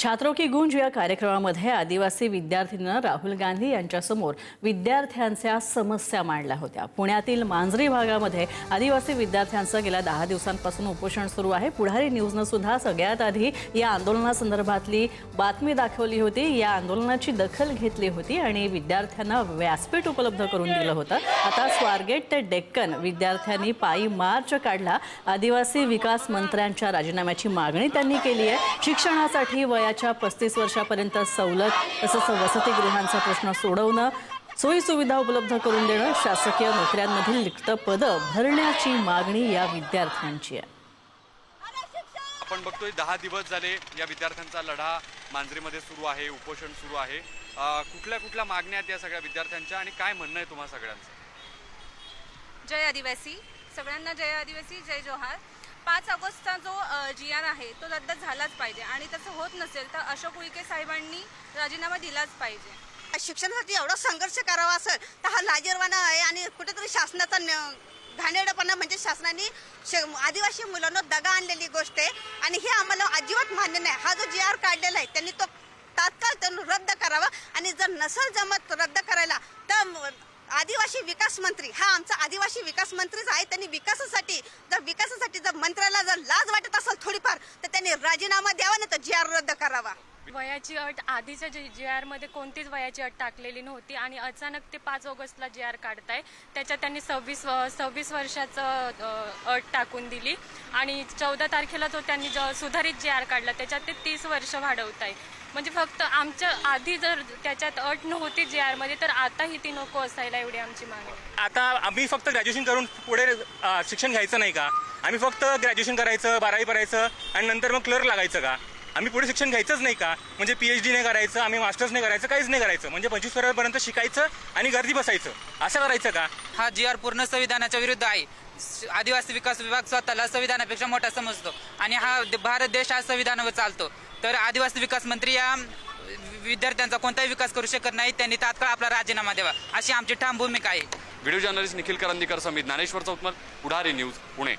छात्रों की गूंज या कार्यक्रमामध्ये आदिवासी विद्यार्थ्यांना राहुल गांधी यांच्यासमोर विद्यार्थ्यांच्या समस्या मांडल्या होत्या। पुण्यातील मांजरी भागामध्ये आदिवासी विद्यार्थ्यांचं गेल्या 10 दिवसांपासून उपोषण सुरू आहे। पुढारी न्यूजनं सुद्धा सगळ्यात आधी या आंदोलनासंदर्भातली बातमी दाखवली होती। या आंदोलनाची दखल घेतली होती आणि विद्यार्थ्यांना व्यासपीठ उपलब्ध करून दिलं होतं। आता स्वारगेट ते डेक्कन विद्यार्थ्यांनी पायी मार्च काढला। आदिवासी विकास मंत्र्यांच्या राजीनाम्याची मागणी त्यांनी केली आहे। शिक्षणासाठी 35 वर्षापर्यंत सवलत तसंच वसतिगृहांचा प्रश्न सोडवणं, सोयी सुविधा उपलब्ध करून देणं, शासकीय नोकऱ्यांमधील रिक्त पदं भरण्याची मागणी या विद्यार्थ्यांची आहे। आपण बघतोय 10 दिवस झाले या विद्यार्थ्यांचा लढा मांजरीमध्ये सुरू आहे, उपोषण सुरू आहे। कुठल्या मागण्या आहेत या सगळ्या विद्यार्थ्यांच्या आणि काय म्हणणं आहे तुम्हा सगळ्यांचं? जय आदिवासी, सगळ्यांना जय आदिवासी, जय जोहार। 5 ऑगस्टचा जो GR आहे तो रद्द झालाच पाहिजे आणि तसं होत नसेल तर अशोक उईके साहेबांनी राजीनामा दिलाच पाहिजे। शिक्षणासाठी एवढा संघर्ष करावा असेल तर हा लाजिरवाणा आहे आणि कुठेतरी शासनाचा घाणेरडेपणा म्हणजे शासनाने आदिवासी मुलांना दगा आणलेली गोष्ट आहे आणि हे आम्हाला अजिबात मान्य नाही। हा जो GR काढलेला आहे त्यांनी तो तात्काळ रद्द करावा आणि जर नसेल जमत रद्द करायला तर आदिवासी विकास मंत्री हा आमचा आदिवासी विकास मंत्रीच आहे। त्यांनी विकासासाठी जर मंत्र्याला जर लाज वाटत असेल थोडीफार तर त्यांनी राजीनामा द्यावा नाही तर GR रद्द करावा। वयाची अट आधीच्या GR मध्ये कोणतीच वयाची अट टाकलेली नव्हती आणि अचानक ते 5 ऑगस्टला GR काढताय। त्याच्यात त्यांनी 26 वर्षाचं अट टाकून दिली आणि 14 तारखेला जो त्यांनी सुधारित GR काढला त्याच्यात ते 30 वर्ष वाढवताय। म्हणजे फक्त आमच्या आधी जर त्याच्यात अट नव्हती GR मध्ये तर आताही ती नको असायला एवढी आमची मागणी। आता आम्ही फक्त ग्रॅज्युएशन करून पुढे शिक्षण घ्यायचं नाही का? आम्ही फक्त ग्रॅज्युएशन करायचं, 12वी करायचं आणि नंतर मग क्लर्क लागायचं का? आम्ही पुढे शिक्षण घ्यायचंच नाही का? म्हणजे PhD नाही करायचं, आम्ही मास्टर्स नाही करायचं, काहीच नाही करायचं, म्हणजे 25 वर्षापर्यंत शिकायचं आणि गर्दी बसायचं, असं करायचं का? हा GR पूर्ण संविधानाच्या विरुद्ध आहे। आदिवासी विकास विभाग स्वतःला संविधानापेक्षा मोठा समजतो आणि हा भारत देश हा संविधानावर चालतो। तर आदिवासी विकास मंत्री या विद्यार्थ्यांचा कोणताही विकास करू शकत नाही, त्यांनी तात्काळ आपला राजीनामा द्यावा अशी आमची ठाम भूमिका आहे। व्हिडिओ जर्नलिस्ट निखिल करंदीकर समित, ज्ञानेश्वर चौतमल, पुढारी न्यूज, पुणे।